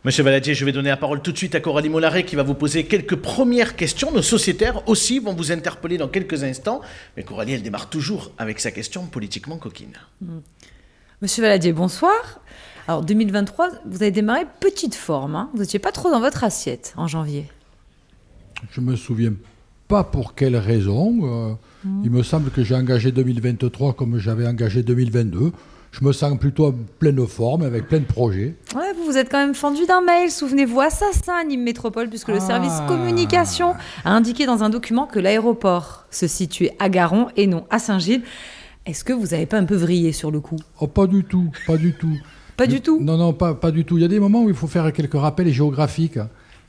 Monsieur Valadier, je vais donner la parole tout de suite à Coralie Mollaret qui va vous poser quelques premières questions. Nos sociétaires aussi vont vous interpeller dans quelques instants. Mais Coralie, elle démarre toujours avec sa question politiquement coquine. Monsieur Valadier, bonsoir. Alors 2023, vous avez démarré petite forme. Hein. Vous n'étiez pas trop dans votre assiette en janvier. Je me souviens pas pour quelle raison. Il me semble que j'ai engagé 2023 comme j'avais engagé 2022. Je me sens plutôt en pleine forme, avec plein de projets. Ouais, vous êtes quand même fendu d'un mail, souvenez-vous, assassin à Nîmes Métropole, puisque le service communication a indiqué dans un document que l'aéroport se situait à Garon et non à Saint-Gilles. Est-ce que vous n'avez pas un peu vrillé sur le coup ? Oh, pas du tout, pas du tout. Pas du tout ? Non, pas du tout. Il y a des moments où il faut faire quelques rappels géographiques,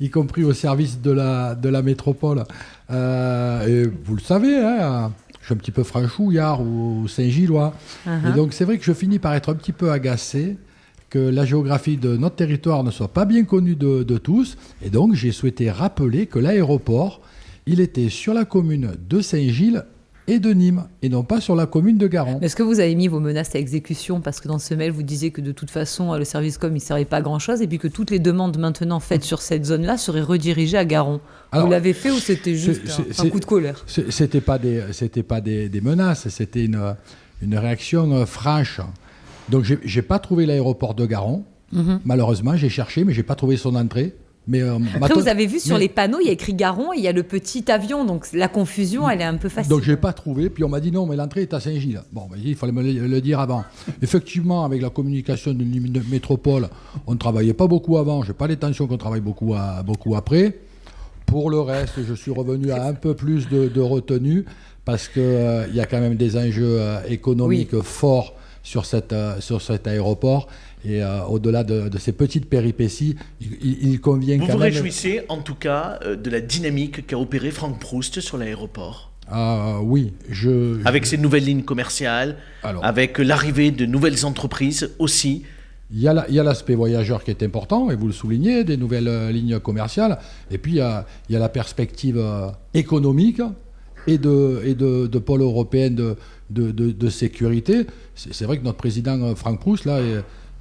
y compris au service de la métropole. Et vous le savez, hein, je suis un petit peu franchouillard ou Saint-Gillois. Et donc, c'est vrai que je finis par être un petit peu agacé que la géographie de notre territoire ne soit pas bien connue de tous. Et donc, j'ai souhaité rappeler que l'aéroport, il était sur la commune de Saint-Gilles et de Nîmes, et non pas sur la commune de Garon. Est-ce que vous avez mis vos menaces à exécution ? Parce que dans ce mail, vous disiez que de toute façon, le service com, il ne servait pas à grand-chose, et puis que toutes les demandes maintenant faites sur cette zone-là seraient redirigées à Garon. Alors, vous l'avez fait ou c'était juste un coup de colère ? C'était pas des menaces, c'était une réaction franche. Donc, j'ai pas trouvé l'aéroport de Garon. Malheureusement, j'ai cherché, mais j'ai pas trouvé son entrée. Mais, après, vous avez vu sur les panneaux, il y a écrit Garon et il y a le petit avion, donc la confusion, elle est un peu facile. Donc, je n'ai pas trouvé, puis on m'a dit non, mais l'entrée est à Saint-Gilles. Bon, il fallait me le dire avant. Effectivement, avec la communication de métropole, on ne travaillait pas beaucoup avant, je n'ai pas l'intention qu'on travaille beaucoup après. Pour le reste, je suis revenu à un peu plus de retenue, parce qu'il y a quand même des enjeux économiques forts sur cet aéroport. Et au-delà de ces petites péripéties, il convient quand même... Vous vous réjouissez en tout cas de la dynamique qu'a opérée Franck Proust sur l'aéroport ? Oui. Avec ses nouvelles lignes commerciales, avec l'arrivée de nouvelles entreprises aussi. Il y a l'aspect voyageur qui est important, et vous le soulignez, des nouvelles lignes commerciales. Et puis il y a la perspective économique et de pôle européen de sécurité. C'est vrai que notre président Franck Proust, là...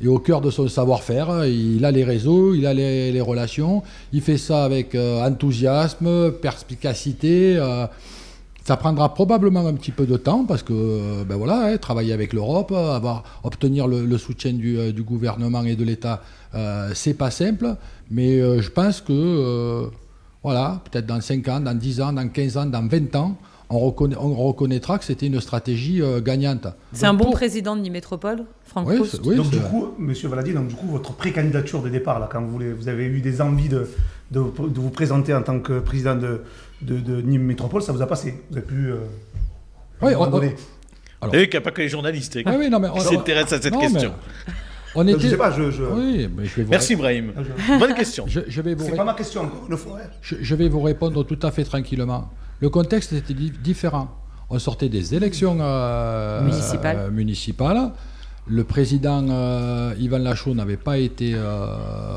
Et au cœur de son savoir-faire, il a les réseaux, il a les relations, il fait ça avec enthousiasme, perspicacité. Ça prendra probablement un petit peu de temps parce que travailler avec l'Europe, obtenir le soutien du gouvernement et de l'État, c'est pas simple. Mais je pense que peut-être dans 5 ans, dans 10 ans, dans 15 ans, dans 20 ans, on reconnaîtra que c'était une stratégie gagnante. C'est un bon président de Nîmes Métropole, Franck Proust. Donc du coup, Monsieur Valadier, votre précandidature de départ, là, quand vous avez eu des envies de vous présenter en tant que président de Nîmes Métropole, ça vous a passé. Vous avez pu abandonner. Et qu'il n'y a pas que les journalistes qui s'intéressent à cette question. Je ne sais pas, Oui, mais je vais vous Merci Brahim. Bonne question. C'est pas ma question, encore une fois. Je vais vous répondre tout à fait tranquillement. Le contexte était différent. On sortait des élections municipales. Le président Yvan Lachaud n'avait pas été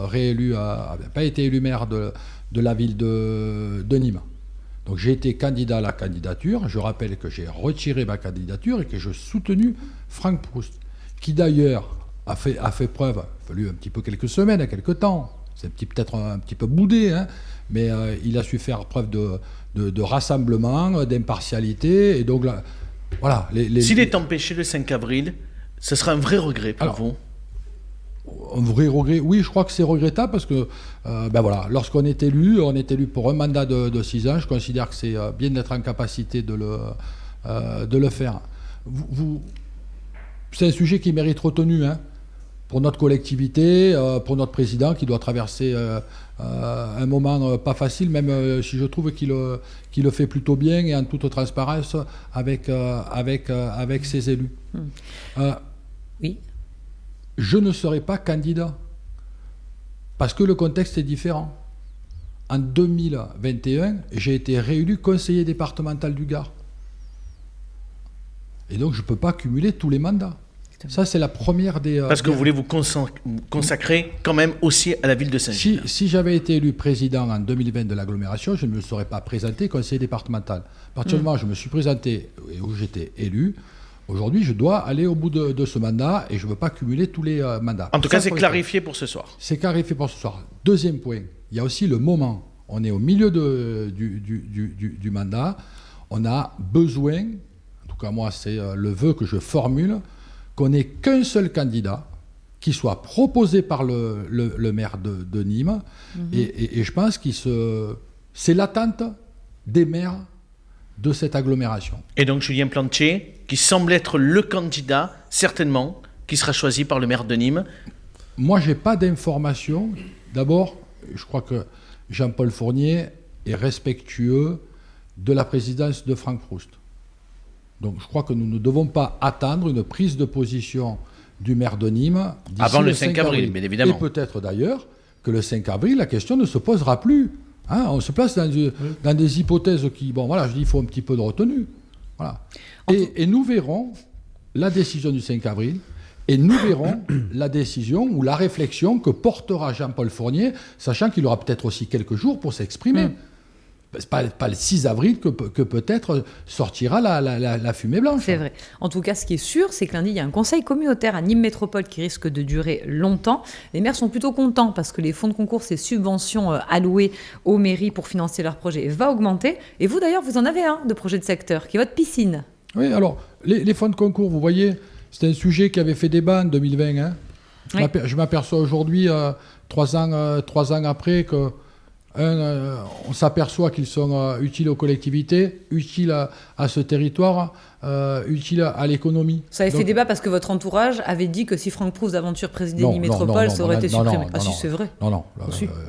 réélu, n'avait pas été élu maire de la ville de Nîmes. Donc j'ai été candidat à la candidature. Je rappelle que j'ai retiré ma candidature et que j'ai soutenu Franck Proust, qui d'ailleurs a fait preuve, il a fallu un petit peu quelques semaines, quelques temps. C'est peut-être un petit peu boudé, mais il a su faire preuve de rassemblement, d'impartialité. Et donc là, voilà. S'il est empêché le 5 avril, ce sera un vrai regret pour vous ? Un vrai regret, oui, je crois que c'est regrettable parce que, lorsqu'on est élu, pour un mandat de 6 ans. Je considère que c'est bien d'être en capacité de le faire. C'est un sujet qui mérite retenue, pour notre collectivité, pour notre président qui doit traverser un moment pas facile, même si je trouve qu'il le fait plutôt bien et en toute transparence avec ses élus. Oui. Je ne serai pas candidat parce que le contexte est différent. En 2021, j'ai été réélu conseiller départemental du Gard. Et donc je ne peux pas cumuler tous les mandats. Ça, c'est la première des... Parce que vous voulez vous consacrer quand même aussi à la ville de Saint-Gilles. Si j'avais été élu président en 2020 de l'agglomération, je ne me serais pas présenté conseiller départemental. À partir du moment où je me suis présenté et où j'étais élu, Aujourd'hui, je dois aller au bout de ce mandat et je ne veux pas cumuler tous les mandats. En tout cas, c'est pour clarifié pour ce soir. C'est clarifié pour ce soir. Deuxième point, il y a aussi le moment. On est au milieu du mandat. On a besoin, en tout cas moi, c'est le vœu que je formule, qu'on n'ait qu'un seul candidat qui soit proposé par le maire de Nîmes. Et je pense que c'est l'attente des maires de cette agglomération. Et donc Julien Plantier, qui semble être le candidat, certainement, qui sera choisi par le maire de Nîmes. Moi, je n'ai pas d'informations. D'abord, je crois que Jean-Paul Fournier est respectueux de la présidence de Franck Proust. Donc je crois que nous ne devons pas attendre une prise de position du maire de Nîmes avant le 5 avril, bien évidemment. Et peut-être d'ailleurs que le 5 avril, la question ne se posera plus. Hein, on se place dans des hypothèses qui... Bon, voilà, je dis il faut un petit peu de retenue. Voilà. Et nous verrons la décision du 5 avril et nous verrons la décision ou la réflexion que portera Jean-Paul Fournier, sachant qu'il aura peut-être aussi quelques jours pour s'exprimer. C'est pas le 6 avril que peut-être sortira la fumée blanche. C'est vrai. En tout cas, ce qui est sûr, c'est que lundi, il y a un conseil communautaire à Nîmes Métropole qui risque de durer longtemps. Les maires sont plutôt contents parce que les fonds de concours, ces subventions allouées aux mairies pour financer leurs projets, va augmenter. Et vous, d'ailleurs, vous en avez un de projet de secteur, qui est votre piscine. Oui, alors, les fonds de concours, vous voyez, c'est un sujet qui avait fait débat en 2020. Hein. Oui. Je m'aperçois aujourd'hui, 3 ans après, que on s'aperçoit qu'ils sont utiles aux collectivités, utiles à ce territoire, utiles à l'économie. Ça avait fait débat parce que votre entourage avait dit que si Franck Proust d'aventure présidait Nîmes Métropole, ça aurait été supprimé. Si, c'est vrai. Non.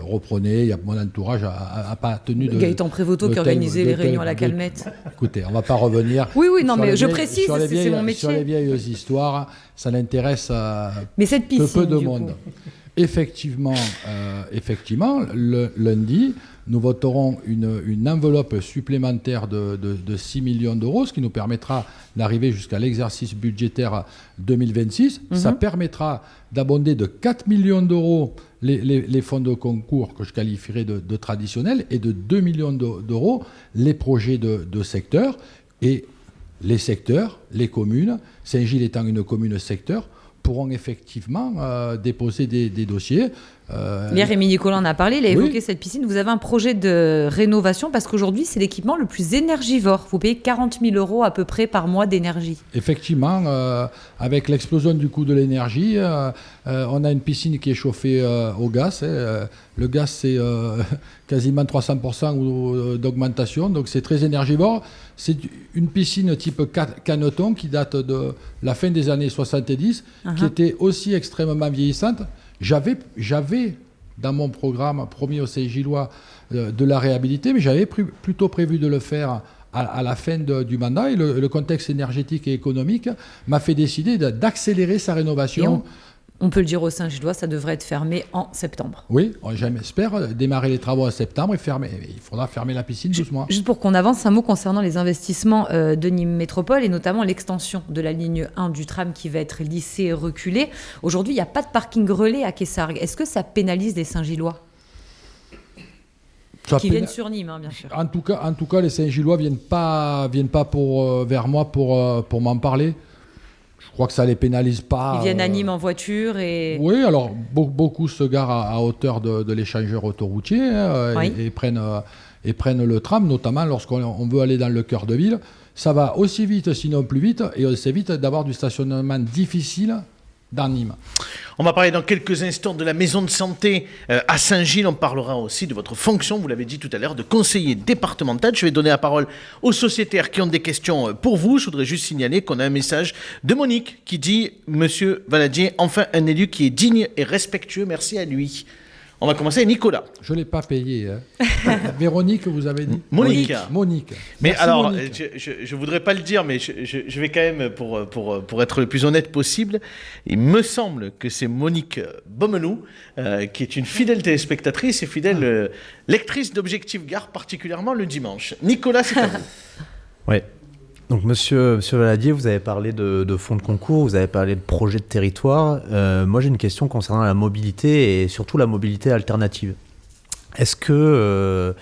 Reprenez, mon entourage n'a pas tenu de... Gaëtan Prévoto qui organisait les réunions à la Calmette. Écoutez, on ne va pas revenir... Oui, non, mais je précise, c'est mon métier. Sur les vieilles histoires, ça n'intéresse mais cette piscine, peu de monde. Effectivement, le lundi, nous voterons une enveloppe supplémentaire de 6 millions d'euros, ce qui nous permettra d'arriver jusqu'à l'exercice budgétaire 2026. Ça permettra d'abonder de 4 millions d'euros les fonds de concours que je qualifierais de traditionnels et de 2 millions d'euros les projets de secteur. Et les secteurs, les communes, Saint-Gilles étant une commune secteur, pourront effectivement déposer des dossiers. Hier, Rémi Nicolas en a parlé, il a évoqué cette piscine. Vous avez un projet de rénovation parce qu'aujourd'hui, c'est l'équipement le plus énergivore. Vous payez 40 000 € à peu près par mois d'énergie. Effectivement, avec l'explosion du coût de l'énergie, on a une piscine qui est chauffée au gaz. Le gaz, c'est quasiment 300% d'augmentation, donc c'est très énergivore. C'est une piscine type Caneton qui date de la fin des années 70, qui était aussi extrêmement vieillissante. J'avais dans mon programme promis aux Saint-Gillois de la réhabiliter, mais j'avais plutôt prévu de le faire à la fin du mandat. Et le contexte énergétique et économique m'a fait décider d'accélérer sa rénovation. On peut le dire aux Saint-Gillois, ça devrait être fermé en septembre. Oui, j'espère démarrer les travaux en septembre et fermer. Il faudra fermer la piscine doucement. Juste pour qu'on avance, un mot concernant les investissements de Nîmes Métropole et notamment l'extension de la ligne 1 du tram qui va être lissée et reculée. Aujourd'hui, il n'y a pas de parking relais à Quessargues. Est-ce que ça pénalise les Saint-Gillois qui viennent sur Nîmes, bien sûr. En tout cas, les Saint-Gillois viennent pas vers moi pour m'en parler. Je crois que ça ne les pénalise pas. Ils viennent à Nîmes en voiture et... Oui, alors beaucoup se garent à hauteur de l'échangeur autoroutier et prennent le tram, notamment lorsqu'on veut aller dans le cœur de ville. Ça va aussi vite, sinon plus vite, et on s'évite d'avoir du stationnement difficile dans Nîmes. On va parler dans quelques instants de la maison de santé à Saint-Gilles. On parlera aussi de votre fonction, vous l'avez dit tout à l'heure, de conseiller départemental. Je vais donner la parole aux sociétaires qui ont des questions pour vous. Je voudrais juste signaler qu'on a un message de Monique qui dit « Monsieur Valadier, enfin un élu qui est digne et respectueux, merci à lui ». On va commencer avec Nicolas. Je ne l'ai pas payé. Véronique, vous avez dit Monique. Mais merci alors, Monique. je ne voudrais pas le dire, mais je vais quand même, pour être le plus honnête possible, il me semble que c'est Monique Beaumenou, qui est une fidèle téléspectatrice et fidèle lectrice d'Objectif Gare, particulièrement le dimanche. Nicolas, c'est à vous. Oui. Donc, monsieur Valadier, vous avez parlé de fonds de concours, vous avez parlé de projets de territoire. Moi, j'ai une question concernant la mobilité et surtout la mobilité alternative. Est-ce que,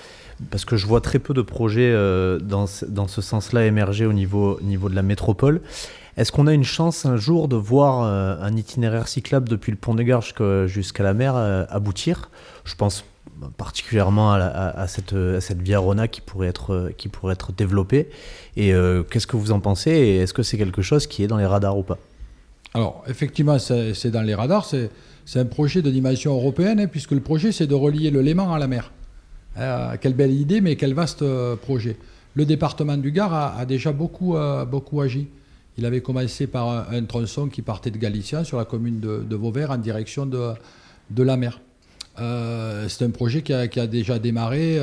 parce que je vois très peu de projets dans ce sens-là émerger au niveau de la métropole, Est-ce qu'on a une chance un jour de voir un itinéraire cyclable depuis le pont de Gare jusqu'à la mer aboutir? Je pense particulièrement à cette Via Rona qui pourrait être développée. Et qu'est-ce que vous en pensez? Et est-ce que c'est quelque chose qui est dans les radars ou pas? Alors, effectivement, c'est dans les radars. C'est un projet de dimension européenne, hein, puisque le projet, c'est de relier le Léman à la mer. Quelle belle idée, mais quel vaste projet. Le département du Gard a déjà beaucoup agi. Il avait commencé par un tronçon qui partait de Galician sur la commune de Vauvert en direction de la mer. C'est un projet qui a déjà démarré.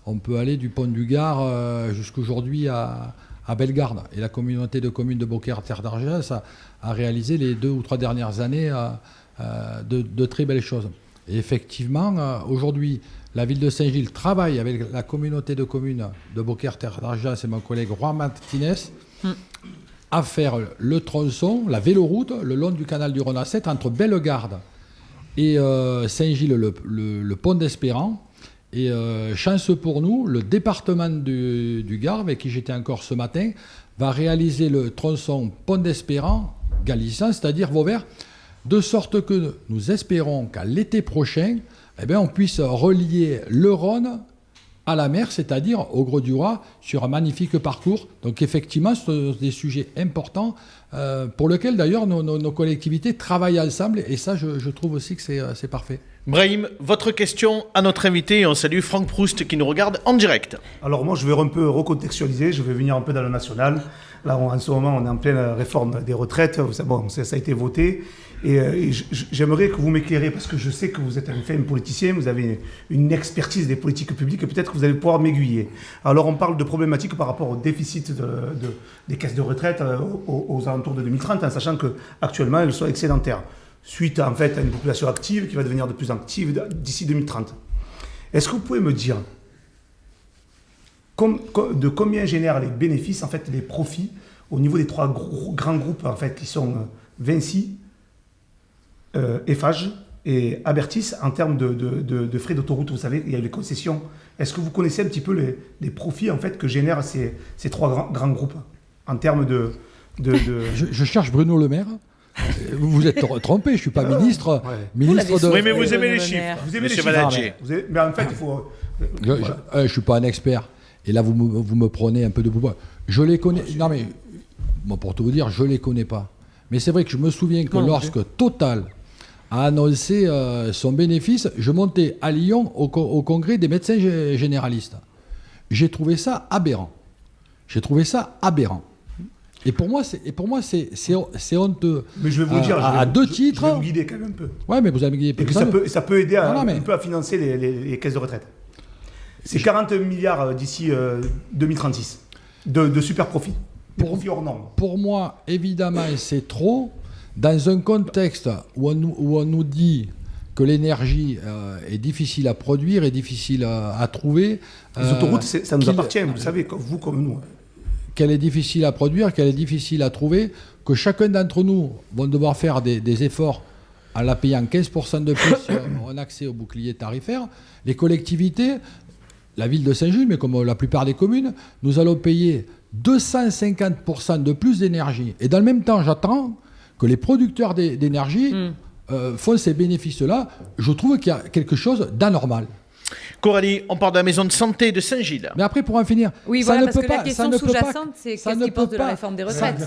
On peut aller du pont du Gard jusqu'aujourd'hui à Bellegarde. Et la communauté de communes de Beaucaire-Terre d'Argence a réalisé les 2 ou 3 dernières années de très belles choses. Et effectivement, aujourd'hui, la ville de Saint-Gilles travaille avec la communauté de communes de Beaucaire-Terre d'Argence et mon collègue Juan Martinez à faire le tronçon, la véloroute, le long du canal du Rhône à 7 entre Bellegarde et Saint-Gilles, le pont d'Espérance. Et chance pour nous, le département du Gard, avec qui j'étais encore ce matin, va réaliser le tronçon pont d'Espérance, Galician, c'est-à-dire Vauvert, de sorte que nous espérons qu'à l'été prochain, on puisse relier le Rhône à la mer, c'est-à-dire au Grau du Roi, sur un magnifique parcours. Donc effectivement, ce sont des sujets importants pour lesquels d'ailleurs nos collectivités travaillent ensemble, et ça je trouve aussi que c'est parfait. Brahim, votre question à notre invité, et on salue Franck Proust qui nous regarde en direct. Alors moi, je vais un peu recontextualiser, je vais venir un peu dans le national. Là, en ce moment, on est en pleine réforme des retraites. Bon, ça a été voté. Et j'aimerais que vous m'éclairez, parce que je sais que vous êtes un politicien, vous avez une expertise des politiques publiques, et peut-être que vous allez pouvoir m'aiguiller. Alors, on parle de problématiques par rapport au déficit des caisses de retraite aux alentours de 2030, en sachant qu'actuellement, elles sont excédentaires, suite en fait à une population active qui va devenir de plus active d'ici 2030. Est-ce que vous pouvez me dire de combien génèrent les bénéfices, en fait, les profits, au niveau des 3 grands groupes, en fait, qui sont Vinci, Eiffage et Abertis, en termes de frais d'autoroute? Vous savez, il y a les concessions. Est-ce que vous connaissez un petit peu les profits, en fait, que génèrent ces 3 grands groupes en termes de... Je cherche Bruno Le Maire. Vous vous êtes trompé, je ne suis pas ministre. Ouais. Ministre de... Oui, mais vous aimez les chiffres. Vous aimez les Monsieur chiffres. Valadier. Mais en fait, il faut... Je ne suis pas un expert. Et là, vous me prenez un peu de pouvoir. Je les connais. Non, mais bon, pour tout vous dire, je ne les connais pas. Mais c'est vrai que je me souviens que lorsque Total a annoncé son bénéfice, je montais à Lyon au congrès des médecins généralistes. J'ai trouvé ça aberrant. Et pour moi, c'est honteux. Mais je vais vous dire, à 2 titres. Je vais vous guider quand même un peu. Ouais, mais vous allez me guider. Et que ça peut aider un mais... peu à financer les caisses de retraite. C'est 40 milliards d'ici 2036 de super profits. Des profits hors normes. Pour moi, évidemment, c'est trop. Dans un contexte où on nous dit que l'énergie est difficile à produire, est difficile à trouver. Les autoroutes, ça nous appartient, vous savez, vous comme nous. Qu'elle est difficile à produire, qu'elle est difficile à trouver, que chacun d'entre nous va devoir faire des efforts en la payant 15% de plus en accès au bouclier tarifaire. Les collectivités, la ville de Saint-Gilles, mais comme la plupart des communes, nous allons payer 250% de plus d'énergie. Et dans le même temps, j'attends que les producteurs d'énergie font ces bénéfices-là. Je trouve qu'il y a quelque chose d'anormal. Coralie, on parle de la maison de santé de Saint-Gilles. Mais après, pour en finir, oui, ça voilà, ne parce peut que pas, la question sous-jacente, c'est qu'est-ce qui pense de la réforme des retraites.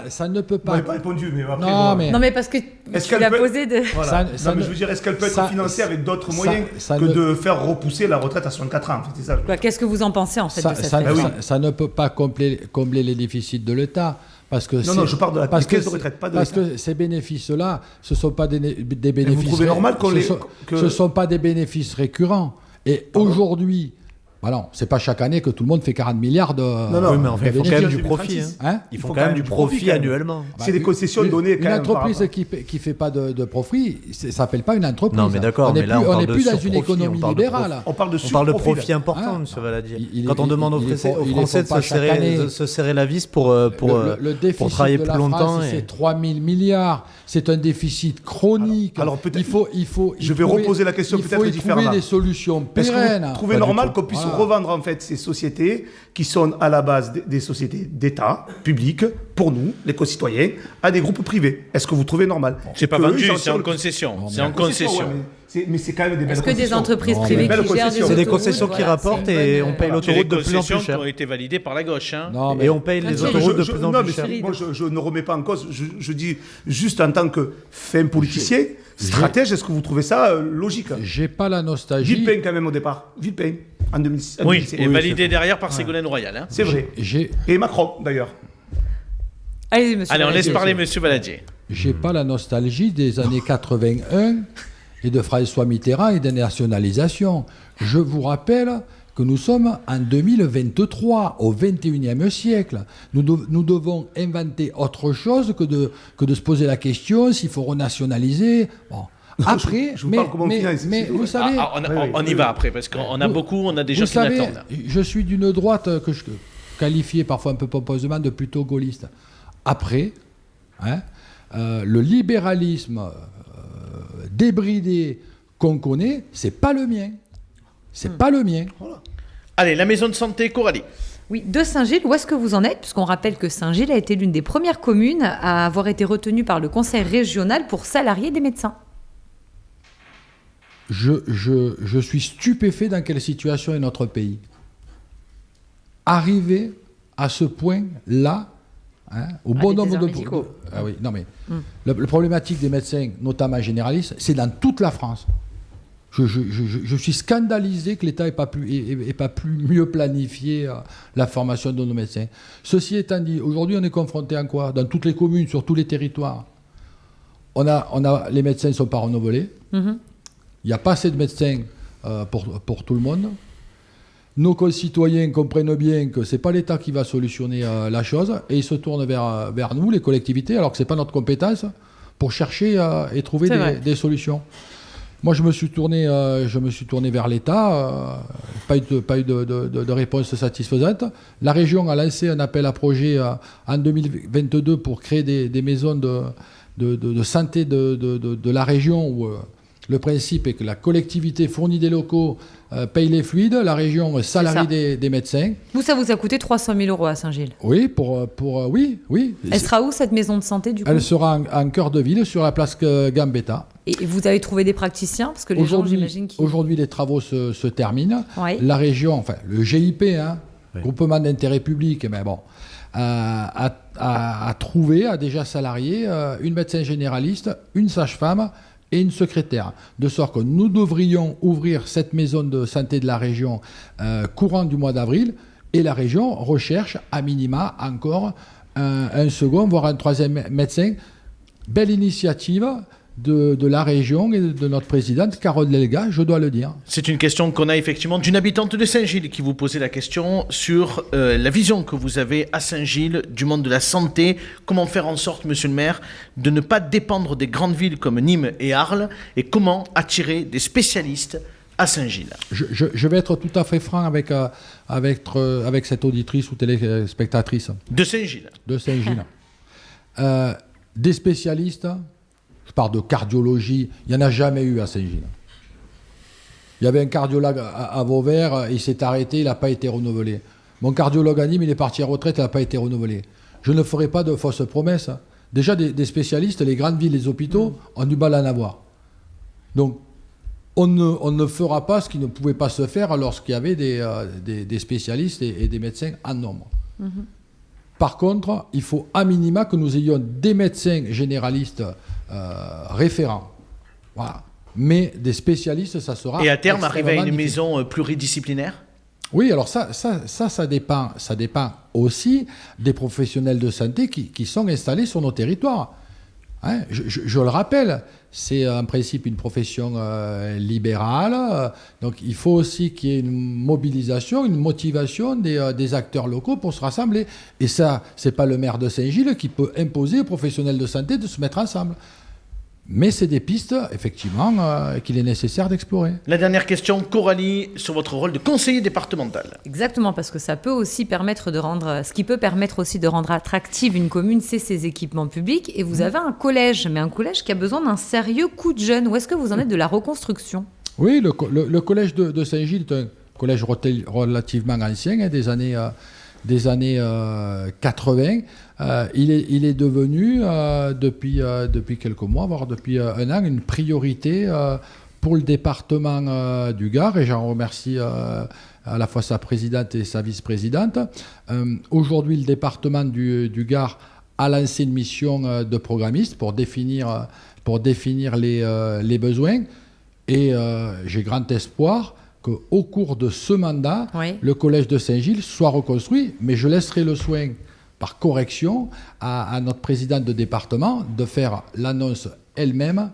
Ça ne peut Vous pas. n'avez pas répondu, mais après... Non, Non, mais parce que tu l'as posé de... Voilà. Ça mais je veux dire, est-ce qu'elle peut être financée avec d'autres moyens que de faire repousser la retraite à 64 ans, en fait, c'est ça. Qu'est-ce que vous en pensez, en fait, de cette réforme? Ça ne peut pas combler les déficits de l'État. Parce que non, je parle de la caisse de retraite, pas de parce que ces bénéfices-là, ce ne sont pas des bénéfices... Vous trouvez normal ce ne sont pas des bénéfices récurrents. Et aujourd'hui... Bah c'est pas chaque année que tout le monde fait 40 milliards de... Non, oui, mais en fait, ils font quand même du profit. Ils font quand même du profit annuellement. C'est des concessions données quand même. Une entreprise qui fait pas de profit, ça s'appelle pas une entreprise. Non, mais d'accord, mais là, on n'est plus dans une économie libérale. On parle de profit important, monsieur Valadier. Quand on demande aux Français de se serrer la vis pour travailler plus longtemps... C'est 3 000 milliards. C'est un déficit chronique. Alors peut-être... Je vais reposer la question peut-être différemment. Il faut trouver des solutions pérennes. Est-ce que vous trouvez normal qu'on puisse revendre en fait ces sociétés qui sont à la base des sociétés d'État, publiques, pour nous, les concitoyens, à des groupes privés. Est-ce que vous trouvez normal? C'est pas Que eux, vendu, ils en c'est tirent en le- concession. C'est En en concession. ouais, mais c'est quand même des belles Est-ce que des concessions. entreprises Non, privées mais belle qui gèrent concession. des C'est des autoroutes, concessions qui voilà, rapportent c'est une et bonne, on paye C'est l'autoroute des de plus en concessions plus qui cher. ont été validées par la gauche. Hein. Non, mais Et on paye les Monsieur, autoroutes de Je- plus en non, plus mais cher. moi, je ne remets pas en cause. Je dis juste en tant que fin politicien, stratège, est-ce que vous trouvez ça logique? j'ai pas la nostalgie. Villepin quand même au départ. Villepin en 2006. Oui, 2007. et Oui, validé derrière par Ségolène Royal. Hein. C'est vrai. J'ai Et Macron d'ailleurs. Allez, monsieur. Allez, on laisse Valadier. parler Monsieur Valadier. j'ai pas la nostalgie des années 81 et de François Mitterrand et des nationalisations. Je vous rappelle que nous sommes en 2023, au 21e siècle. Nous devons inventer autre chose que de se poser la question s'il faut renationaliser. Bon. Après, je vous parle comment on finance, mais c'est- vous savez, On y va après, parce qu'on a beaucoup, on a des gens vous qui savez, l'attendent. je suis d'une droite que je qualifiais parfois un peu pompeusement de plutôt gaulliste. Après, hein, le libéralisme débridé qu'on connaît, c'est pas le mien. C'est pas le mien. Allez, la maison de santé, Coralie. Oui, de Saint-Gilles, où est-ce que vous en êtes? Puisqu'on rappelle que Saint-Gilles a été l'une des premières communes à avoir été retenue par le conseil régional pour salarier des médecins. Je suis stupéfait dans quelle situation est notre pays. Arriver à ce point-là, hein, au bon Avec des nombre heures de... médicaux. Ah oui, non mais... Le problématique des médecins, notamment généralistes, c'est dans toute la France. Je suis scandalisé que l'État n'ait pas pu mieux planifier la formation de nos médecins. Ceci étant dit, aujourd'hui, on est confronté à quoi? Dans toutes les communes, sur tous les territoires, les médecins ne sont pas renouvelés. Mhm. Il n'y a pas assez de médecins pour tout le monde. Nos concitoyens comprennent bien que ce n'est pas l'État qui va solutionner la chose et ils se tournent vers nous, les collectivités, alors que ce n'est pas notre compétence, pour chercher et trouver C'est vrai. des solutions. Moi, je me suis tourné vers l'État, pas eu de réponse satisfaisante. La région a lancé un appel à projet en 2022 pour créer des maisons de santé de la région où le principe est que la collectivité fournit des locaux, paye les fluides, la région salarie des médecins. Vous, ça vous a coûté 300 000 euros à Saint-Gilles. Oui, oui. Elle sera où, cette maison de santé, du coup? Elle sera en cœur de ville, sur la place Gambetta. Et vous avez trouvé des praticiens? Parce que les gens, j'imagine qu'ils... Aujourd'hui, les travaux se terminent. Oui. La région, enfin, le GIP, groupement d'intérêt public, mais bon, a déjà salarié une médecin généraliste, une sage-femme et une secrétaire. De sorte que nous devrions ouvrir cette maison de santé de la région courant du mois d'avril, et la région recherche à minima encore un second, voire un troisième médecin. Belle initiative de la région et de notre présidente, Carole Delga, je dois le dire. C'est une question qu'on a effectivement d'une habitante de Saint-Gilles qui vous posait la question sur la vision que vous avez à Saint-Gilles du monde de la santé. Comment faire en sorte, monsieur le maire, de ne pas dépendre des grandes villes comme Nîmes et Arles, et comment attirer des spécialistes à Saint-Gilles? Je vais être tout à fait franc avec cette auditrice ou téléspectatrice De Saint-Gilles. de Saint-Gilles. Des spécialistes, je parle de cardiologie, il n'y en a jamais eu à Saint-Gilles. Il y avait un cardiologue à Vauvert, il s'est arrêté, il n'a pas été renouvelé. Mon cardiologue à Nîmes, il est parti à retraite, il n'a pas été renouvelé. Je ne ferai pas de fausses promesses. Déjà, des spécialistes, les grandes villes, les hôpitaux, ont du mal à en avoir. Donc, on ne fera pas ce qui ne pouvait pas se faire lorsqu'il y avait des spécialistes et des médecins en nombre. Par contre, il faut à minima que nous ayons des médecins généralistes référents. Voilà. Mais des spécialistes, ça sera... Et à terme, arriver à une extrêmement difficile. maison pluridisciplinaire? Oui, alors ça dépend aussi des professionnels de santé qui sont installés sur nos territoires. Hein, je le rappelle, c'est en principe une profession libérale, donc il faut aussi qu'il y ait une mobilisation, une motivation des acteurs locaux pour se rassembler. Et ça, c'est pas le maire de Saint-Gilles qui peut imposer aux professionnels de santé de se mettre ensemble. Mais c'est des pistes, effectivement, qu'il est nécessaire d'explorer. La dernière question, Coralie, sur votre rôle de conseiller départemental. Exactement, parce que ça peut aussi permettre de rendre... Ce qui peut permettre aussi de rendre attractive une commune, c'est ses équipements publics. Et vous avez un collège, mais un collège qui a besoin d'un sérieux coup de jeune. Où est-ce que vous en êtes de la reconstruction? Oui, le collège de Saint-Gilles est collège relativement ancien, hein, des années 80. Il est devenu, depuis quelques mois, voire depuis un an, une priorité pour le département du Gard, et j'en remercie à la fois sa présidente et sa vice-présidente. Aujourd'hui, le département du Gard a lancé une mission de programmiste pour définir les besoins, et j'ai grand espoir qu'au cours de ce mandat, Oui. le collège de Saint-Gilles soit reconstruit, mais je laisserai le soin, par correction, à notre présidente de département de faire l'annonce elle-même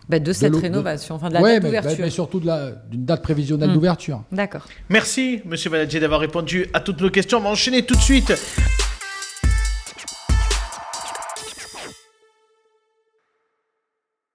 De cette l'eau- rénovation, enfin de la ouais, date d'ouverture. mais surtout d'une date prévisionnelle d'ouverture. D'accord. Merci, Monsieur Valadier, d'avoir répondu à toutes nos questions. On va enchaîner tout de suite